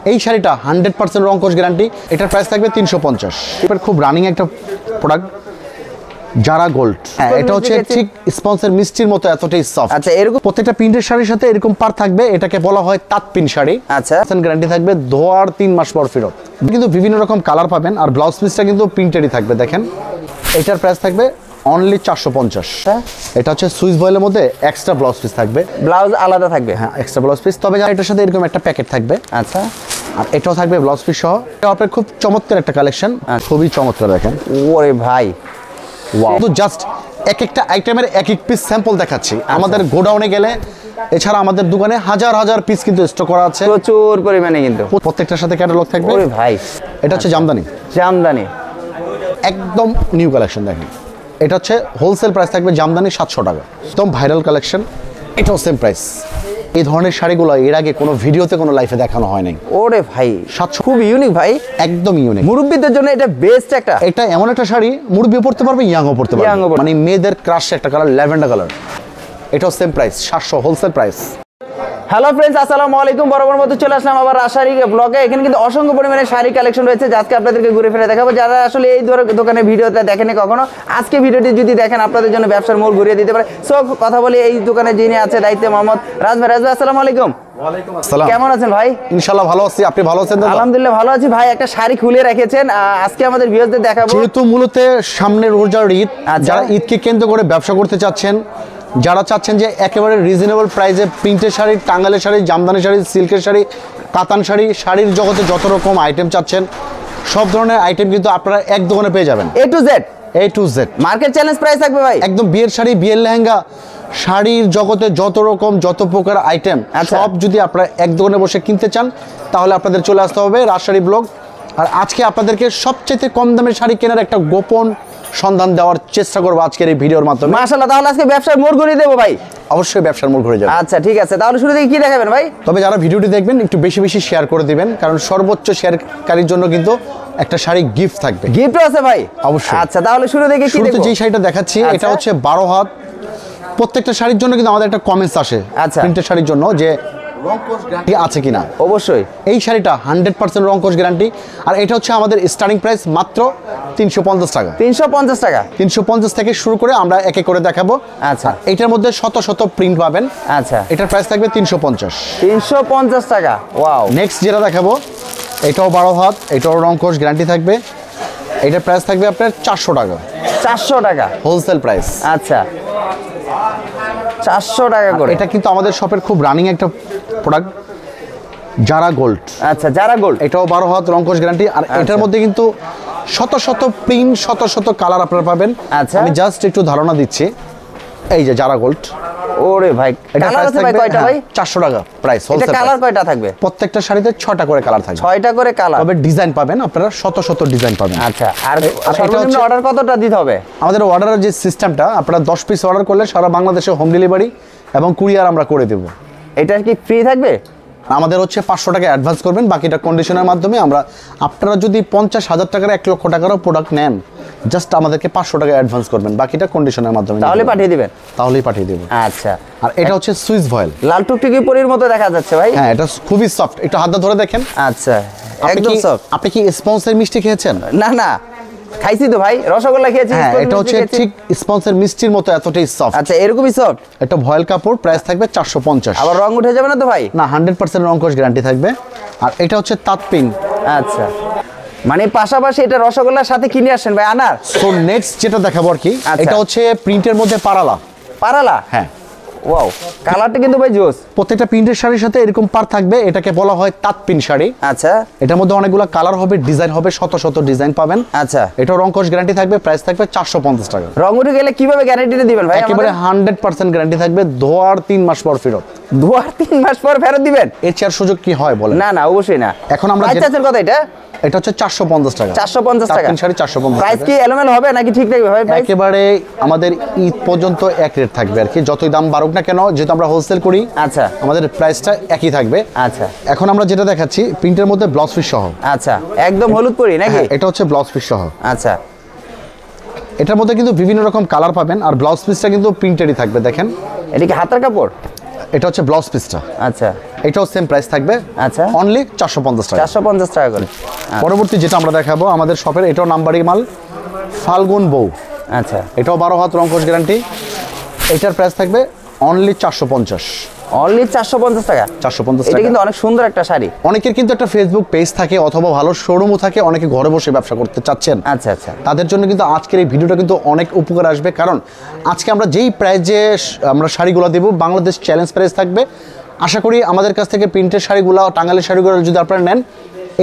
এই শাড়িটা 100% রং কোশ গ্যারান্টি। এটার প্রাইস থাকবে 350। এবার খুব রানিং একটা প্রোডাক্ট যারা গোল্ড। হ্যাঁ, এটা হচ্ছে ঠিক স্পঞ্জের মিষ্টির মতো এতটাই সফট। আচ্ছা, এরকম প্রত্যেকটা প্রিন্টের শাড়ির সাথে এরকম পার থাকবে। এটাকে বলা হয় তাঁত প্রিন্ট শাড়ি। আচ্ছা, গ্যারান্টি থাকবে ধোয়ার 3 মাস পর ফেরত। কিন্তু বিভিন্ন রকম কালার পাবেন আর ব্লাউজ পিসটা কিন্তু প্রিন্টেডই থাকবে। দেখেন এটার প্রাইস থাকবে অনলি 450। এটা হচ্ছে সুইস বয়েলের মধ্যে এক্সট্রা ব্লাউজ পিস থাকবে। ব্লাউজ আলাদা থাকবে? হ্যাঁ, এক্সট্রা ব্লাউজ পিস। তবে এটার সাথে এরকম একটা প্যাকেট থাকবে। আচ্ছা, আর এটাও থাকবে ব্লাউজ পিস সহ। এটা আপনার খুব চমৎকার একটা কালেকশন, খুবই চমৎকার। দেখেন ওরে ভাই, ওয়াও। তো জাস্ট এক একটা আইটেমের এক এক পিস স্যাম্পল দেখাচ্ছি। আমাদের গোডাউনে গেলে এছাড়া আমাদের দোকানে হাজার হাজার পিস কিন্তু স্টক করা আছে, প্রচুর পরিমাণে। কিন্তু প্রত্যেকটার সাথে ক্যাটালগ থাকবে। ওরে ভাই, এটা হচ্ছে জামদানি। জামদানি একদম নিউ কালেকশন। দেখেন এটা হচ্ছে হোলসেল প্রাইস থাকবে জামদানি 700 টাকা। একদম ভাইরাল কালেকশন। এটাও সেম প্রাইস। এই ধরনের শাড়িগুলো এর আগে কোনো ভিডিওতে কোনো লাইফে দেখানো হয় নাই। ওরে ভাই, 700 খুব ইউনিক ভাই, একদম ইউনিক। মুরব্বিদের জন্য এটা বেস্ট একটা। এটা এমন একটা শাড়ি মুরব্বিও পরতে পারবে, ইয়াংও পরতে পারবে। মানে মেয়েদের ক্রাশ একটা কালার, ল্যাভেন্ডার কালার। এটাও same price 700 wholesale price. Hello friends, আসসালামু আলাইকুম। বরাবর মতো চলে আসলাম আবার রাজশাহী ব্লগে। এখানে কিন্তু অসংখ্য পরিমাণে শাড়ি কালেকশন রয়েছে, আজকে আপনাদেরকে ঘুরে ফিরে দেখাবো। যারা আসলে এই দোকানের ভিডিওটা দেখেনি কখনো, আজকে ভিডিওটি যদি দেখেন আপনাদের জন্য ব্যবসার মোড় ঘুরিয়ে দিতে পারে। সো কথা বলি এই দোকানে যিনি আছে দায়িত্বে মোহাম্মদ রাজ ভাই। রাজ ভাই, আসসালামু আলাইকুম। ওয়ালাইকুম আসসালাম। কেমন আছেন ভাই? ইনশাআল্লাহ ভালো আছি, আপনি ভালো আছেন? আলহামদুলিল্লাহ ভালো আছি ভাই। একটা শাড়ি খুলে রেখেছেন, আজকে আমাদের ভিউয়ারদের দেখাবো। যেহেতু মূলত সামনে রোজার ঈদ, যারা ঈদকে কেন্দ্র করে ব্যবসা করতে চাচ্ছেন, যারা চাচ্ছেন যে একেবারে রিজনেবল প্রাইসে প্রিন্টের শাড়ি, টাঙ্গালের শাড়ি, জামদানি শাড়ি, সিল্কের শাড়ি, কাতান শাড়ি, শাড়ির জগতে যত রকম আইটেম চাচ্ছেন সব ধরনের আইটেম কিন্তু আপনারা এক দোকানে পেয়ে যাবেন। A to Z, A to Z market challenge price থাকবে ভাই। একদম বিয়ের শাড়ি, বিয়ের লেহেঙ্গা, শাড়ির জগতে যত রকম যত প্রকার আইটেম সব যদি আপনারা এক দোকানে বসে কিনতে চান তাহলে আপনাদের চলে আসতে হবে রাজশাহী ব্লগ। আর আজকে আপনাদেরকে সবচেয়ে কম দামে শাড়ি কেনার একটা গোপন সন্ধান দেওয়ার চেষ্টা করবো আজকের এই ভিডিওর মাধ্যমে। মাশাআল্লাহ, তাহলে আজকে ব্যবসার মোড় ঘুরিয়ে দেবো ভাই। অবশ্যই ব্যবসার মোড় ঘুরে যাবে। আচ্ছা ঠিক আছে, তাহলে শুরু থেকে কি দেখাবেন ভাই? তবে যারা ভিডিওটি দেখবেন একটু বেশি বেশি শেয়ার করে দিবেন, কারণ সর্বোচ্চ শেয়ারকারীর জন্য কিন্তু একটা শাড়ি গিফট থাকবে। গিফটও আছে ভাই? অবশ্যই। আচ্ছা, তাহলে শুরু থেকে কি দেখব? যে শাড়িটা দেখাচ্ছি এটা হচ্ছে 12 হাত। প্রত্যেকটা শাড়ির জন্য কিন্তু আমাদের একটা কমেন্টস আসে প্রিন্টের শাড়ির জন্য যে রং কোশ গ্যারান্টি আছে কিনা। অবশ্যই এই শাড়িটা 100% রং কোশ গ্যারান্টি। আর এটা হচ্ছে আমাদের স্টার্টিং প্রাইস মাত্র 350 টাকা। 350 টাকা? 350 থেকে শুরু করে আমরা এক এক করে দেখাবো। আচ্ছা, এটার মধ্যে শত শত প্রিন্ট পাবেন। আচ্ছা, এটার প্রাইস থাকবে 350। 350 টাকা। ওয়াও। নেক্সট যেটা দেখাবো এটাও 12 হাত, এটাও রং কোশ গ্যারান্টি থাকবে। এটার প্রাইস থাকবে আপনার 400 টাকা। 400 টাকা হোলসেল প্রাইস। আচ্ছা, 400 টাকা করে। এটা কিন্তু আমাদের শপের খুব রানিং একটা প্রোডাক্ট যারা গোল্ড। আচ্ছা, যারা গোল্ড। এটাও 12 হাত রং কোশ গ্যারান্টি। আর এটার মধ্যে কিন্তু শত শত প্রিন্ট, শত শত কালার আপনারা পাবেন। আচ্ছা, আমি জাস্ট একটু ধারণা দিচ্ছি। এই যে যারা গোল্ড। ওরে ভাই, এটা কালার আছে ভাই কয়টা ভাই? 400 টাকা প্রাইস। এটা কালার কয়টা থাকবে? প্রত্যেকটা শাড়িতে 6টা করে কালার থাকবে। 6টা করে কালার। তবে ডিজাইন পাবেন আপনারা শত শত ডিজাইন পাবেন। আচ্ছা, আর সর্বনিম্ন অর্ডার কতটা দিতে হবে? আমাদের অর্ডারের যে সিস্টেমটা, আপনারা 10 পিস অর্ডার করলে সারা বাংলাদেশে হোম ডেলিভারি এবং কুরিয়ার আমরা করে দেব। এটা কি ফ্রি থাকবে? আমাদের হচ্ছে 500 টাকা অ্যাডভান্স করবেন, বাকিটা কন্ডিশনের মাধ্যমে আমরা। আপনারা যদি 50,000 টাকার 1 লক্ষ টাকারও প্রোডাক্ট নেন, জাস্ট আমাদেরকে 500 টাকা অ্যাডভান্স করবেন, বাকিটা কন্ডিশনের মাধ্যমে। তাহলে পাঠিয়ে দিবেন? তাহলেই পাঠিয়ে দেব। আচ্ছা। আর এটা হচ্ছে সুইস ভয়েল। লাল টুকটুকি পরীর মতো দেখা যাচ্ছে ভাই। হ্যাঁ, এটা খুবই সফট। একটু হাতটা ধরে দেখেন। আচ্ছা, একদম সফট। আপনি কি স্পঞ্জের মিষ্টি খেয়েছেন? না না, খাইছি তো ভাই, রসগোল্লা খেয়েছি। হ্যাঁ, এটা হচ্ছে ঠিক স্পঞ্জের মিষ্টির মতো এতটাই সফট। আচ্ছা, এরকমই সফট। এটা ভয়েল কাপড়, প্রাইস থাকবে 450। আবার রং উঠে যাবে না তো ভাই? না, 100% রং কোশ গ্যারান্টি থাকবে। আর এটা হচ্ছে তাঁত প্রিন্ট। আচ্ছা, মানে পাশাপাশি এটা রসগোল্লার সাথে কিনে আসেন ভাই আনার। সো নেক্সট যেটা দেখাবো আর কি, এটা হচ্ছে প্রিন্টের মধ্যে পারালা। পারালা? হ্যাঁ। ওয়াও, কালারটা কিন্তু ভাই জোস। প্রত্যেকটা প্রিন্টের শাড়ির সাথে এরকম পার থাকবে। এটাকে বলা হয় তাঁত প্রিন্ট শাড়ি। আচ্ছা, এটার মধ্যে অনেকগুলো কালার হবে, ডিজাইন হবে, শত শত ডিজাইন পাবেন। আচ্ছা, এটা রং কোশ গ্যারান্টি থাকবে, প্রাইস থাকবে 450 টাকা। রং উঠে গেলে কিভাবে গ্যারান্টিটা দিবেন ভাই? একেবারে 100% গ্যারান্টি থাকবে, ধোয়ার 3 মাস পর ফেরত। ধোয়ার 3 মাস পর ফেরত দিবেন? এর চেয়ে সুযোগ কি হয় বলেন? না না, অবশ্যই না। এখন আমরা কথা এটা হচ্ছে 450 টাকা। 450 টাকা শাড়ি 450। প্রাইস কি এলোমেলো হবে নাকি ঠিক থাকবে ভাই? একেবারে আমাদের ঈদ পর্যন্ত এক রেট থাকবে আর কি, যতই দাম বাড়ুক না কেন, যেহেতু আমরা হোলসেল করি। আচ্ছা, আমাদের প্রাইসটা একই থাকবে। আচ্ছা, এখন আমরা যেটা দেখাচ্ছি প্রিন্টের মধ্যে ব্লাউজ পিস সহ। আচ্ছা, একদম হলুদ পরি নাকি? এটা হচ্ছে ব্লাউজ পিস সহ। আচ্ছা, এটার মধ্যে কিন্তু বিভিন্ন রকম কালার পাবেন আর ব্লাউজ পিসটা কিন্তু প্রিন্টেডই থাকবে। দেখেন এটা কি হাতের কাপড়? এটা হচ্ছে ব্লাউজ পিসটা। আচ্ছা, এটাও সেম প্রাইস থাকবে। আচ্ছা, অনলি 450 টাকা। 450 টাকা করে। পরবর্তী যেটা আমরা দেখাবো আমাদের শপের, এটাও নাম্বারি মাল, ফাল্গুন বউ। আচ্ছা, এটাও 12 হাত রংকশ গ্যারান্টি। এটার প্রাইস থাকবে অনলি 450। অনলি 450 টাকা। 450 এটা টাকা। কিন্তু অনেক সুন্দর একটা শাড়ি। অনেকের কিন্তু একটা ফেসবুক পেজ থাকে অথবা ভালো শোরুমও থাকে, অনেকে ঘরে বসে ব্যবসা করতে চাচ্ছেন। আচ্ছা আচ্ছা, তাদের জন্য কিন্তু আজকের এই ভিডিওটা কিন্তু অনেক উপকার আসবে, কারণ আজকে আমরা যেই প্রাইজে আমরা শাড়িগুলো দেবো, বাংলাদেশ চ্যালেঞ্জ প্রাইস থাকবে। আশা করি আমাদের কাছ থেকে প্রিন্টের শাড়িগুলো, টাঙ্গালের শাড়িগুলো যদি আপনারা নেন,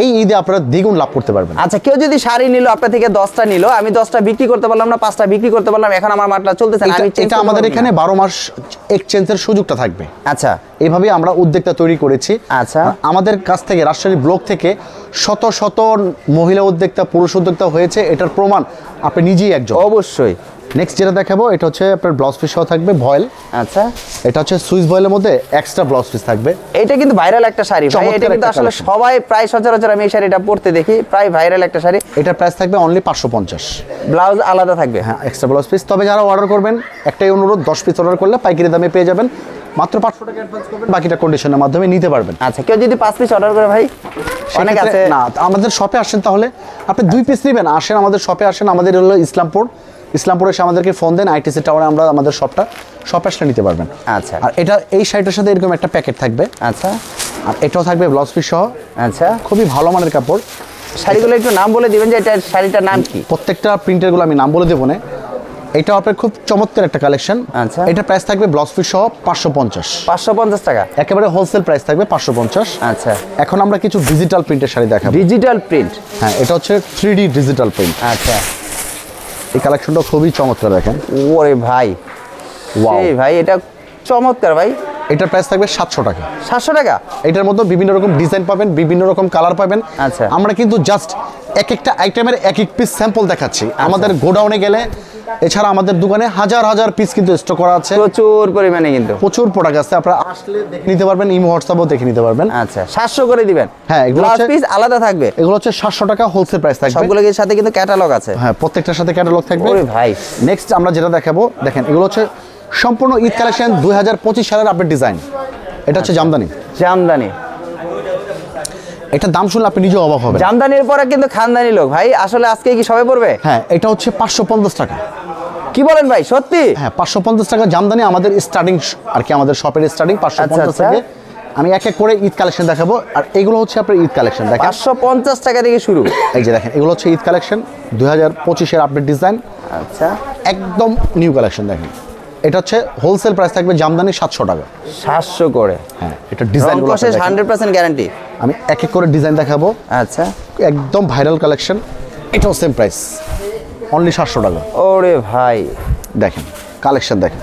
এই ঈদে আপনারা দ্বিগুণ লাভ করতে পারবেন। আচ্ছা, কেউ যদি শাড়ি নিল আপনার থেকে 10টা নিল, আমি 10টা বিক্রি করতে পারলাম না, 5টা বিক্রি করতে পারলাম, এখন আমার মাটলা চলতেছে না, আমি এটা আমাদের এখানে 12 মাস এক্সচেঞ্জের সুযোগটা থাকবে। আচ্ছা, এইভাবে আমরা উদ্যোক্তা তৈরি করেছি। আচ্ছা, আমাদের কাছ থেকে রাজশাহী ব্লক থেকে শত শত মহিলা উদ্যোক্তা, পুরুষ উদ্যোক্তা হয়েছে, এটার প্রমাণ আপনি নিজেই একজন। অবশ্যই। নেক্সট যেটা দেখাবো, এটা হচ্ছে আপনার ব্লাউজ পিস সহ থাকবে ভয়েল। আচ্ছা, এটা হচ্ছে সুইস ভয়েলের মধ্যে এক্সট্রা ব্লাউজ পিস থাকবে। এটা কিন্তু ভাইরাল একটা শাড়ি ভাই, চমৎকার এটা কিন্তু একটা আসলে collection। সবাই প্রায় সচরাচর আমি এই শাড়িটা পরতে দেখি, প্রায় ভাইরাল একটা শাড়ি। এটার প্রাইস থাকবে অনলি 550। ব্লাউজ আলাদা থাকবে। হ্যাঁ, এক্সট্রা ব্লাউজ পিস। তবে যারা অর্ডার করবেন, একটাই অনুরোধ, 10 পিস অর্ডার করলে পাইকারি দামে পেয়ে যাবেন। মাত্র 500 টাকা অ্যাডভান্স করবেন, বাকিটা কন্ডিশনের মাধ্যমে নিতে পারবেন। আচ্ছা, কেউ যদি 5 পিস অর্ডার করে ভাই, অনেক আছে না, আমাদের শপে আসেন, তাহলে আপনি 2 পিস নেবেন, আসেন আমাদের শপে আসেন। আমাদের হলো ইসলামপুরে এসে আমাদেরকে ফোন দেন, আইটিসি টাওয়ারে আমরা আমাদের শপে আসলে নিতে পারবেন। আচ্ছা, আর এটা এই শাড়িটার সাথে এরকম একটা প্যাকেট থাকবে। আচ্ছা, আর এটাও থাকবে ব্লাউজ পিস সহ। আচ্ছা, খুবই ভালো মানের কাপড়। শাড়িগুলো একটু নাম বলে দিবেন যে এটা শাড়িটার নাম কি? প্রত্যেকটা প্রিন্টেরগুলো আমি নাম বলে দেবো না। এটাও আপনার খুব চমৎকার একটা কালেকশন। আচ্ছা, এটা প্রাইস থাকবে ব্লাউজ পিস সহ 550। 550 টাকা একেবারে হোলসেল প্রাইস থাকবে 550। আচ্ছা, এখন আমরা কিছু ডিজিটাল প্রিন্টের শাড়ি দেখাবো। Digital print. হ্যাঁ, এটা হচ্ছে 3D ডিজিটাল প্রিন্ট। আচ্ছা, এই কালেকশনটা খুবই চমৎকার, দেখেন। ওরে ভাই, ওয়াও, এই ভাই এটা চমৎকার ভাই। এটার প্রাইস থাকবে 700 টাকা। 700 টাকা। এটার মধ্যে বিভিন্ন রকম ডিজাইন পাবেন, বিভিন্ন রকম কালার পাবেন। আচ্ছা, আমরা কিন্তু জাস্ট এক একটা আইটেমের এক এক পিস স্যাম্পল দেখাচ্ছি। আমাদের গোডাউনে গেলে, এছাড়া আমাদের দোকানে হাজার হাজার পিস কিন্তু স্টক করা আছে, প্রচুর পরিমাণে, কিন্তু প্রচুর প্রোডাক্ট আছে। আপনারা আসলে দেখে নিতে পারবেন, ইমো হোয়াটসঅ্যাপেও দেখে নিতে পারবেন। আচ্ছা, 700 করে দিবেন। হ্যাঁ, এগুলো ব্লাউজ হচ্ছে- পিস আলাদা থাকবে। এগুলো হচ্ছে 700 টাকা হোলসেল প্রাইস থাকবে। সবগুলোর সাথে কিন্তু ক্যাটালগ আছে। হ্যাঁ, প্রত্যেকটার সাথে ক্যাটালগ থাকবে। ওরে ভাই, নেক্সট আমরা যেটা দেখাবো, দেখেন, এগুলো হচ্ছে সম্পূর্ণ ঈদ কালেকশন 2025 সালের আপডেট ডিজাইন। এটা হচ্ছে জামদানি। জামদানি। এটার দাম শুনলে আপনি নিজেও অবাক হবেন। জামদানির পরে কিন্তু খানদানি লোক ভাই, আসলে আজকে কি সবাই পড়বে? হ্যাঁ, এটা হচ্ছে 550 টাকা। কি বলেন ভাই, সত্যি? হ্যাঁ, 550 টাকা জামদানি আমাদের স্টার্টিং, আর কি আমাদের শপের স্টার্টিং 550 আচ্ছা। থেকে। আমি এক এক করে ঈদ কালেকশন দেখাবো। আর এগুলো হচ্ছে আপনার ঈদ কালেকশন, দেখেন। 550 টাকা থেকে শুরু। এই যে দেখেন, এগুলো হচ্ছে ঈদ কালেকশন 2025 এর আপডেট ডিজাইন, আচ্ছা, একদম নিউ কালেকশন। দেখেন, এটা হচ্ছে হোলসেল প্রাইস থাকবে জামদানি 700 টাকা। 700 করে। হ্যাঁ, এটা ডিজাইনগুলো রং কষে 100% গ্যারান্টি। আমি এক এক করে ডিজাইন দেখাবো। আচ্ছা, একদম ভাইরাল কালেকশন। এটাও সেম প্রাইস, অনলি 700 টাকা। ওরে ভাই, দেখেন কালেকশন, দেখেন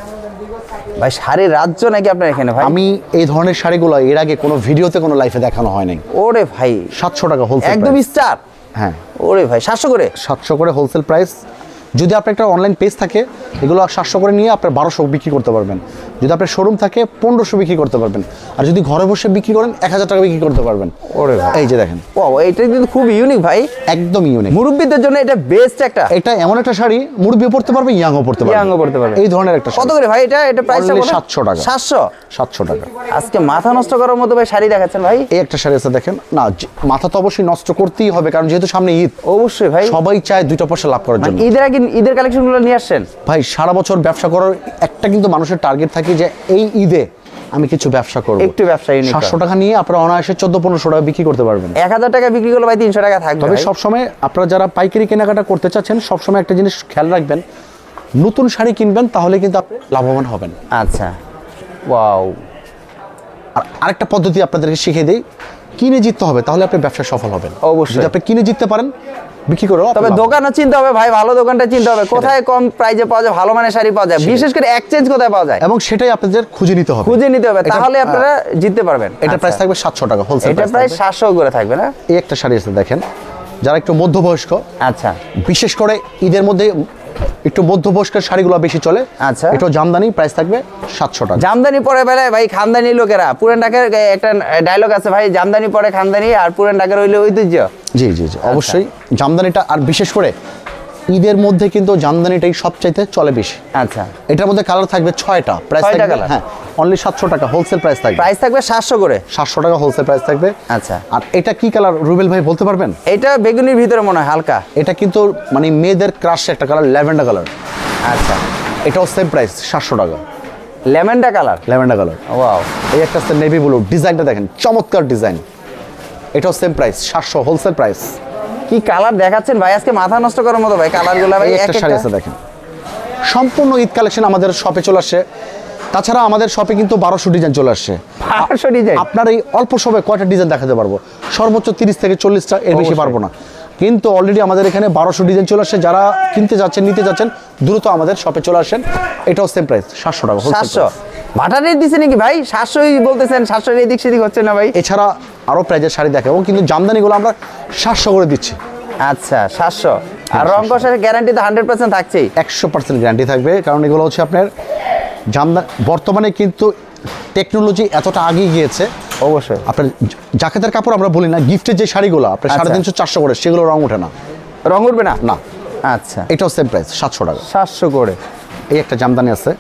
ভাই শাড়ির রাজ্য নাকি আপনার এখানে ভাই? আমি এই ধরনের শাড়িগুলো এর আগে কোনো ভিডিওতে, কোনো লাইফে দেখানো হয় নাই। ওরে ভাই, 700 টাকা হোলসেল, একদম স্টার। হ্যাঁ, ওরে ভাই, 700 করে। 700 করে হোলসেল প্রাইস। যদি আপনার একটা অনলাইন পেজ থাকে, এগুলো 700 করে নিয়ে আপনার 1200 বিক্রি করতে পারবেন। যদি আপনার শোরুম থাকে, 1500 বিক্রি করতে পারবেন। আর যদি ঘরে বসে বিক্রি করেন, 1000 টাকা বিক্রি করতে পারবেন। ওরে ভাই, এই যে দেখেন, ও এটা কিন্তু খুব ইউনিক ভাই, একদম ইউনিক। মুরব্বিদের জন্য এটা বেস্ট একটা। এটা এমন একটা শাড়ি, মুরব্বিও পড়তে পারবে, ইয়াংও পড়তে পারবে। ইয়াংও পড়তে পারবে। এই ধরনের একটা কত শাড়ি। করে ভাই এটা প্রাইসটা Only কত? 700 টাকা। 700 টাকা। আজকে মাথা নষ্ট করার মতো ভাই শাড়ি দেখাচ্ছেন ভাই। এই একটা শাড়ি আছে, দেখেন না, মাথা তো অবশ্যই নষ্ট করতেই হবে, কারণ যেহেতু সামনে ঈদ, অবশ্যই ভাই, সবাই চায় 2টা পয়সা লাভ করার জন্য। ঈদের কালেকশনগুলো নিয়ে আসছেন ভাই, সারা বছর ব্যবসা করার একটা কিন্তু মানুষের টার্গেট থাকে যে এই ঈদে আমি কিছু ব্যবসা করব, একটু ব্যবসা ইউনিক। 700 টাকা নিয়ে আপনারা অনায়াসে 1400-1500 টাকা বিক্রি করতে পারবেন। 1000 টাকা বিক্রি করলে ভাই 300 টাকা থাকবে। তবে সবসময় আপনারা যারা পাইকারি কেনাকাটা করতে চাচ্ছেন, সবসময় একটা জিনিস খেয়াল রাখবেন, নতুন শাড়ি কিনবেন, তাহলে কিন্তু আপনি লাভবান হবেন। আচ্ছা, ওয়াও। আর আরেকটা পদ্ধতি আপনাদেরকে শিখিয়ে দেই, কিনে জিততে হবে, তাহলে আপনি ব্যবসায় সফল হবেন। অবশ্যই। যদি আপনি কিনে জিততে পারেন, বিক্রি করেও তবে দোকানও চিনতে হবে ভাই, ভালো দোকানটা চিনতে হবে, কোথায় কম প্রাইসে পাওয়া যায়, ভালো মানের শাড়ি পাওয়া যায়, বিশেষ করে এক্সচেঞ্জ কোথায় পাওয়া যায়, এবং সেটাই আপনাদের খুঁজে নিতে হবে। খুঁজে নিতে হবে, তাহলে আপনারা জিততে পারবেন। এটা প্রাইস থাকবে 700 টাকা হোলসেল। এটা প্রাইস 700 করে থাকবে না? এই একটা শাড়ি আছে, দেখেন, যারা একটু মধ্যবয়স্ক, আচ্ছা, বিশেষ করে ঈদের মধ্যে একটু মধ্যবয়স্কের শাড়িগুলো বেশি চলে। আচ্ছা, এটা জামদানি, প্রাইস থাকবে 700 টাকা। জামদানি পরে বেলায় ভাই খানদানি লোকেরা, পুরান ঢাকার একটা ডায়লগ আছে ভাই, জামদানি পরে খানদানি, আর পুরান ঢাকার হইলে ঐতিহ্য। জি জি জি, অবশ্যই জামদানিটা। আর বিশেষ করে ঈদের মধ্যে কিন্তু জামদানিটাই সবচাইতে চলে বেশি। আচ্ছা, এটার মধ্যে কালার থাকবে 6টা, প্রাইস 6টা থাকবে কালার? হ্যাঁ অনলি 700 টাকা হোলসেল প্রাইস থাকবে। প্রাইস থাকবে 700 করে। 700 টাকা হোলসেল প্রাইস থাকবে। আচ্ছা, আর এটা কি কালার রুবেল ভাই বলতে পারবেন? এটা বেগুনির ভিতরে মনে হয় হালকা। এটা কিন্তু মানে মেয়েদের ক্রাশ একটা কালার, ল্যাভেন্ডার কালার। আচ্ছা, এটাও সেম প্রাইস 700 টাকা, লেমনডা কালার। Lavender colour. ওয়াও, এই একটা আছে নেভি ব্লু, ডিজাইনটা দেখেন চমৎকার ডিজাইন। এটাও সেম প্রাইস 700 হোলসেল প্রাইস। কি কালার দেখাচ্ছেন ভাই, আজকে মাথা নষ্ট করার মতো ভাই কালারগুলো ভাই। এই একটা শাড়ি আছে দেখেন, সম্পূর্ণ ঈদ কালেকশন আমাদের শপে চলে আসছে। তাছাড়া আমাদের শপে কিন্তু 1200 ডিজাইন চলে আসছে। 1200 ডিজাইন? আপনার এই অল্প সময়ে কয়টা ডিজাইন দেখাতে পারবো? সর্বোচ্চ 30 থেকে 40টা, এর বেশি অবশ্যই। পারবো না। কিন্তু অলরেডি আমাদের এখানে 1200 ডিজাইন চলে আসছে। যারা কিনতে যাচ্ছেন, নিতে যাচ্ছেন, দ্রুত আমাদের শপে চলে আসেন। এটাও সেম প্রাইস 700 টাকা হোলসেল। 700 ভাটা রেট দিছে নাকি ভাই? 700ই বলতেছেন, 700 এদিক সেদিক হচ্ছে না ভাই? এছাড়া আরো প্রাইজের শাড়ি দেখাবো, কিন্তু জামদানিগুলো আমরা 700 করে দিচ্ছি। আচ্ছা, 700। আর রং কষার গ্যারান্টি তো 100% থাকছেই। 100% গ্যারান্টি থাকবে, কারণ এগুলো হচ্ছে আপনার জামদানি। বর্তমানে কিন্তু টেকনোলজি এতটা আগিয়ে গিয়েছে। অবশ্যই। আপনার জাকেতের কাপড় আমরা বলি না, গিফটের যে শাড়িগুলো আপনার আচ্ছা। 350 400 করে, সেগুলো রং ওঠে না। রং উঠবে না? না। আচ্ছা, এটাও সেম প্রাইস 700 টাকা। 700 করে। এই একটা জামদানি আছে।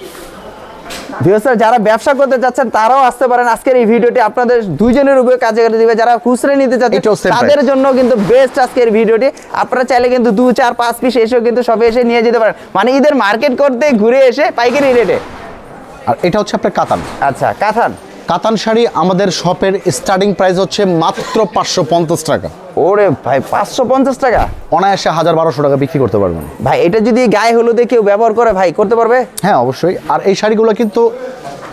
ভিউয়ার্স, যারা ব্যবসা করতে যাচ্ছেন তারাও আসতে পারেন। আজকের এই ভিডিওটি আপনাদের দুইজনের উপরে কাজে করে দিবে। যারা খুচরা নিতে এটাও চাচ্ছেন same তাদের price। জন্য কিন্তু বেস্ট আজকের ভিডিওটি। আপনারা চাইলে কিন্তু 2 4 5 পিস এসেও কিন্তু সবে এসে নিয়ে যেতে পারেন, মানে ঈদের মার্কেট করতে ঘুরে এসে পাইকারি রেটে। আর এটা হচ্ছে আপনার কাতান। আচ্ছা, কাতান। কাতান শাড়ি আমাদের শপের স্টার্টিং প্রাইস হচ্ছে মাত্র 550 টাকা। ওরে ভাই, 550 টাকা? অনায়াসে 1000-1200 টাকা বিক্রি করতে পারবেন ভাই এটা যদি গায়ে হলুদে কেউ ব্যবহার করে ভাই, করতে পারবে? হ্যাঁ অবশ্যই। আর এই শাড়িগুলো কিন্তু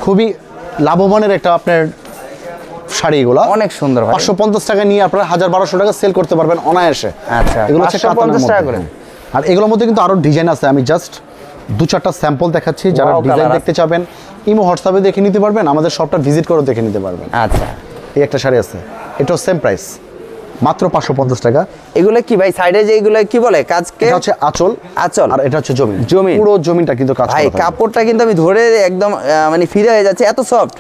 খুবই লাভবানের একটা আপনার শাড়ি। এগুলো অনেক সুন্দর ভাই। 550 টাকা নিয়ে আপনারা 1000-1200 টাকা সেল করতে পারবেন অনায়াসে। আচ্ছা, এগুলো হচ্ছে 550 টাকা করে। আর এগুলোর মধ্যে কিন্তু আরো ডিজাইন আছে। আমি জাস্ট 2-4টা স্যাম্পল দেখাচ্ছি। যারা Wow, ডিজাইন colour দেখতে চাবেন ইমো হোয়াটসঅ্যাপে দেখে নিতে পারবেন, আমাদের শপটা ভিজিট করে দেখে নিতে পারবেন। আচ্ছা, এই একটা শাড়ি আছে, এটাও সেম প্রাইস মাত্র 550 টাকা। এগুলো কি ভাই সাইডে যে এগুলো কি বলে কাজকে? এটা হচ্ছে আঁচল, আঁচল। আর এটা হচ্ছে জমিন। জমিন। পুরো জমিনটা কিন্তু কাজ ভাই করা থাকবে। কাপড়টা কিন্তু আমি ধরে একদম মানে ফিরে হয়ে যাচ্ছে, এত সফট।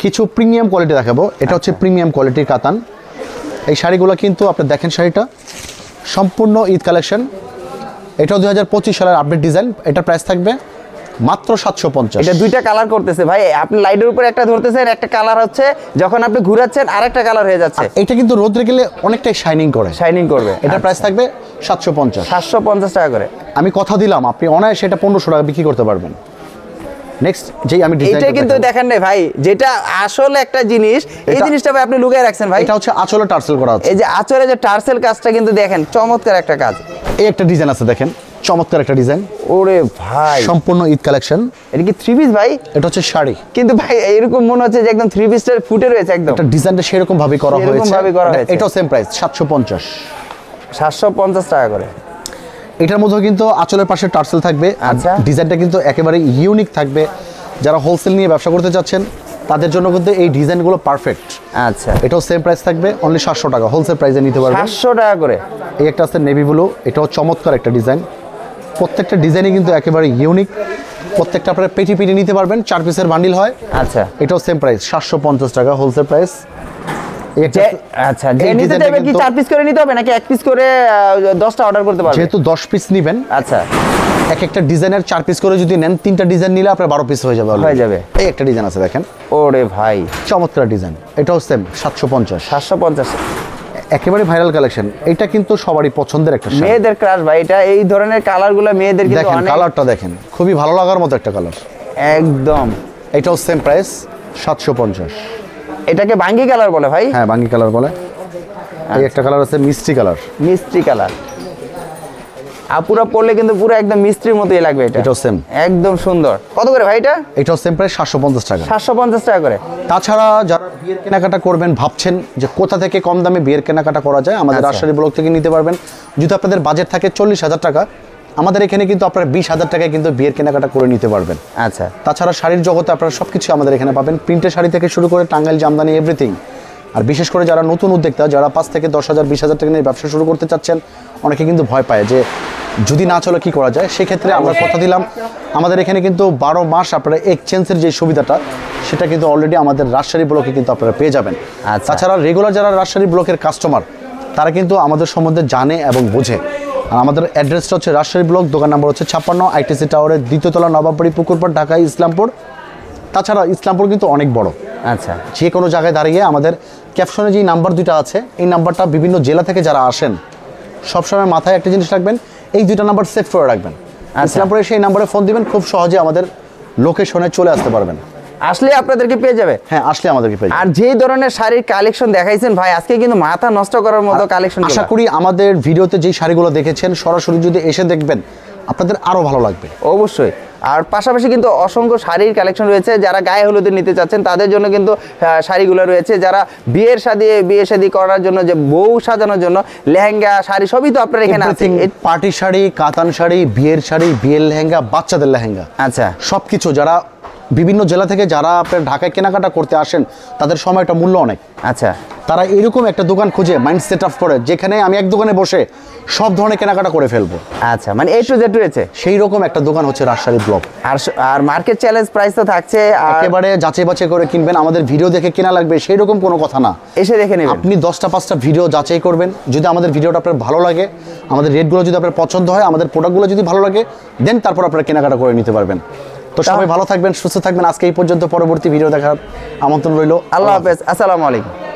কিছু প্রিমিয়াম কোয়ালিটি দেখাবো। এটা হচ্ছে প্রিমিয়াম কোয়ালিটির কাতান। এই শাড়িগুলো কিন্তু আপনি দেখেন, শাড়িটা সম্পূর্ণ ঈদ কালেকশন। এটাও 2025 সালের আপডেট ডিজাইন। এটার প্রাইস থাকবে মাত্র 750। এটা দুইটা কালার করতেছে ভাই, আপনি লাইটের উপরে একটা ধরতেছেন, একটা কালার হচ্ছে যখন আপনি ঘুরাচ্ছেন আরেকটা কালার হয়ে যাচ্ছে। এটা কিন্তু রোদ্রে গেলে অনেকটাই শাইনিং করে। শাইনিং করবে। এটার প্রাইস থাকবে 750। 750 টাকা করে। আমি কথা দিলাম আপনি অনায়াসে এটা 1500 টাকা বিক্রি করতে পারবেন। নেক্সট যেই আমি ডিজাইন, এটা কিন্তু দেখেন না ভাই, যেটা আসলে একটা জিনিস, এই এটা- জিনিসটা ভাই আপনি লুকিয়ে রাখছেন ভাই। এটা হচ্ছে আঁচলে টার্সেল করা আছে। এই যে আঁচলে যে টার্সেল কাজটা কিন্তু দেখেন চমৎকার একটা কাজ। এই একটা ডিজাইন আছে দেখেন, চমৎকার একটা ডিজাইন, ওরে ভাই, সম্পূর্ণ ঈদ কালেকশন। এটা কি 3 পিস ভাই? এটা হচ্ছে শাড়ি, কিন্তু ভাই এরকম মনে হচ্ছে যে একদম 3 পিসের ফুটে রয়েছে একদম। এটা ডিজাইনটা সেরকম ভাবে করা সেরকম হয়েছে। ভাবে করা হয়েছে। এটাও সেম প্রাইস 750। 750 টাকা করে। এটার মধ্যে কিন্তু আঁচলের পাশে টার্সেল থাকবে। আচ্ছা। ডিজাইনটা কিন্তু একেবারে ইউনিক থাকবে। যারা হোলসেল নিয়ে ব্যবসা করতে চাচ্ছেন তাদের জন্য কিন্তু এই ডিজাইনগুলো পারফেক্ট। আচ্ছা, এটাও সেম প্রাইস থাকবে অনলি 700 টাকা হোলসেল প্রাইসে নিতে পারবেন। 700 টাকা করে। এই একটা আছে নেভি ব্লু, এটাও চমৎকার একটা ডিজাইন। প্রত্যেকটা ডিজাইনই কিন্তু একেবারে ইউনিক। প্রত্যেকটা আপনারা পেটি পেটি নিতে পারবেন, 4 পিসের বান্ডিল হয়। আচ্ছা, এটাও সেম প্রাইস 750 টাকা হোলসেল প্রাইস। আচ্ছা, যে নিতে চাইবে কি 4 পিস করে নিতে হবে নাকি 1 পিস করে 10টা অর্ডার করতে পারবে? যেহেতু 10 পিস নেবেন, আচ্ছা, এক একটা ডিজাইনের 4 পিস করে যদি নেন, 3টা ডিজাইন নিলে আপনার 12 পিস হয়ে যাবে already। হয়ে যাবে। এই একটা ডিজাইন আছে দেখেন, ওরে ভাই, চমৎকার ডিজাইন। এটাও সেম 750। 750। একেবারে ভাইরাল কালেকশন। এটা কিন্তু সবারই পছন্দের একটা শাড়ি। মেয়েদের ক্রাশ ভাই, এটা এই ধরনের কালারগুলো মেয়েদের কিন্তু দেখেন অনেক কালারটা দেখেন, খুবই ভালো লাগার মতো একটা কালার। একদম। এটাও সেম প্রাইস 750। এটাকে বাঙ্গি কালার বলে ভাই? হ্যাঁ বাঙ্গি কালার বলে। এই একটা কালার আছে মিষ্টি কালার, মিষ্টি কালার। আপুরা পরলে কিন্তু পুরো একদম মিষ্টির মতোই লাগবে এটা। এটাও সেম। একদম সুন্দর। কত করে ভাই এটা? এটাও সেম প্রাইস 750 টাকা। 750 টাকা করে। তাছাড়া যারা বিয়ের কেনাকাটা করবেন ভাবছেন যে কোথা থেকে কম দামে বিয়ের কেনাকাটা করা যায়, আমাদের আচ্ছা। রাজশাহী ব্লক থেকে নিতে পারবেন। যদি আপনাদের বাজেট থাকে 40,000 টাকা, আমাদের এখানে কিন্তু আপনারা 20,000 টাকায় কিন্তু বিয়ের কেনাকাটা করে নিতে পারবেন। আচ্ছা, তাছাড়া শাড়ির জগতে আপনারা সব কিছু আমাদের এখানে পাবেন, প্রিন্টের শাড়ি থেকে শুরু করে টাঙ্গাইল জামদানি এভরিথিং। আর বিশেষ করে যারা নতুন উদ্যোক্তা, যারা 5 থেকে 10,000 20,000 টাকা নিয়ে ব্যবসা শুরু করতে চাচ্ছেন, অনেকে কিন্তু ভয় পায় যে যদি না চলে কি করা যায়। সেক্ষেত্রে আমরা কথা দিলাম, আমাদের এখানে কিন্তু 12 মাস আপনারা এক্সচেঞ্জের যে সুবিধাটা, সেটা কিন্তু অলরেডি আমাদের রাজশাহী ব্লকে কিন্তু আপনারা পেয়ে যাবেন। আচ্ছা। তাছাড়া রেগুলার যারা রাজশাহী ব্লকের কাস্টমার, তারা কিন্তু আমাদের সম্বন্ধে জানে এবং বোঝে আর আমাদের অ্যাড্রেসটা হচ্ছে রাজশাহী ব্লক, দোকান নাম্বার হচ্ছে 56, আইটিসি টাওয়ারের দ্বিতীয় তলা, নবাববাড়ি পুকুরপাড়, ঢাকা ইসলামপুর। তাছাড়া ইসলামপুর কিন্তু অনেক বড়, আচ্ছা যে কোনো জায়গায় দাঁড়িয়ে আমাদের ক্যাপশনে যে নাম্বার দুইটা আছে, এই নাম্বারটা বিভিন্ন জেলা থেকে যারা আসেন সবসময় মাথায় একটা জিনিস রাখবেন, এই দুইটা নাম্বার সেভ করে রাখবেন। ইসলামপুরে সেই নাম্বারে ফোন দিবেন, খুব সহজে আমাদের লোকেশনে চলে আসতে পারবেন। আসলে আপনাদেরকে পেয়ে যাবে। হ্যাঁ, আসলে আমাদেরকে পেয়ে যাবেন। আর যেই ধরনের শাড়ির কালেকশন দেখাইছেন ভাই, আজকে কিন্তু মাথা নষ্ট করার মতো কালেকশন। আশা করি আমাদের ভিডিওতে যেই শাড়িগুলো দেখেছেন সরাসরি যদি এসে দেখবেন আপনাদের আরো ভালো লাগবে। অবশ্যই। আর পাশাপাশি কিন্তু অসংখ্য শাড়ির কালেকশন রয়েছে, যারা গায়ে হলুদে নিতে চাচ্ছেন তাদের জন্য কিন্তু শাড়িগুলো রয়েছে। যারা বিয়ে শাদী করার জন্য, যে বউ সাজানোর জন্য লেহেঙ্গা শাড়ি সবই তো আপনার এখানে আছে। পার্টি শাড়ি, কাতান শাড়ি, বিয়ের শাড়ি, বিয়ের লেহেঙ্গা, বাচ্চাদের লেহেঙ্গা, আচ্ছা সবকিছু। যারা বিভিন্ন জেলা থেকে যারা আপনার ঢাকায় কেনাকাটা করতে আসেন তাদের সময়টা মূল্য অনেক। আচ্ছা, তারা এরকম একটা দোকান খুঁজে মাইন্ড সেট আপ করে, যেখানে আমি এক দোকানে বসে সব ধরনের কেনাকাটা করে ফেলবো। আচ্ছা, মানে A to Z রয়েছে। সেই রকম একটা দোকান হচ্ছে রাজশাহী ব্লক। আর মার্কেট চ্যালেঞ্জ প্রাইস তো থাকছে, একেবারে যাচাই বাছাই করে কিনবেন। আমাদের ভিডিও দেখে কেনা লাগবে সেই রকম কোনো কথা না, এসে দেখে নেবেন। আপনি 10টা 5টা ভিডিও যাচাই করবেন, যদি আমাদের ভিডিওটা আপনার ভালো লাগে, আমাদের রেটগুলো যদি আপনার পছন্দ হয়, আমাদের প্রোডাক্টগুলো যদি ভালো লাগে, দেন তারপর আপনারা কেনাকাটা করে নিতে পারবেন। তো সবাই ভালো থাকবেন, সুস্থ থাকবেন। আজকে এই পর্যন্ত, পরবর্তী ভিডিও দেখার আমন্ত্রণ রইল। আল্লাহ হাফেজ, আসসালামু আলাইকুম।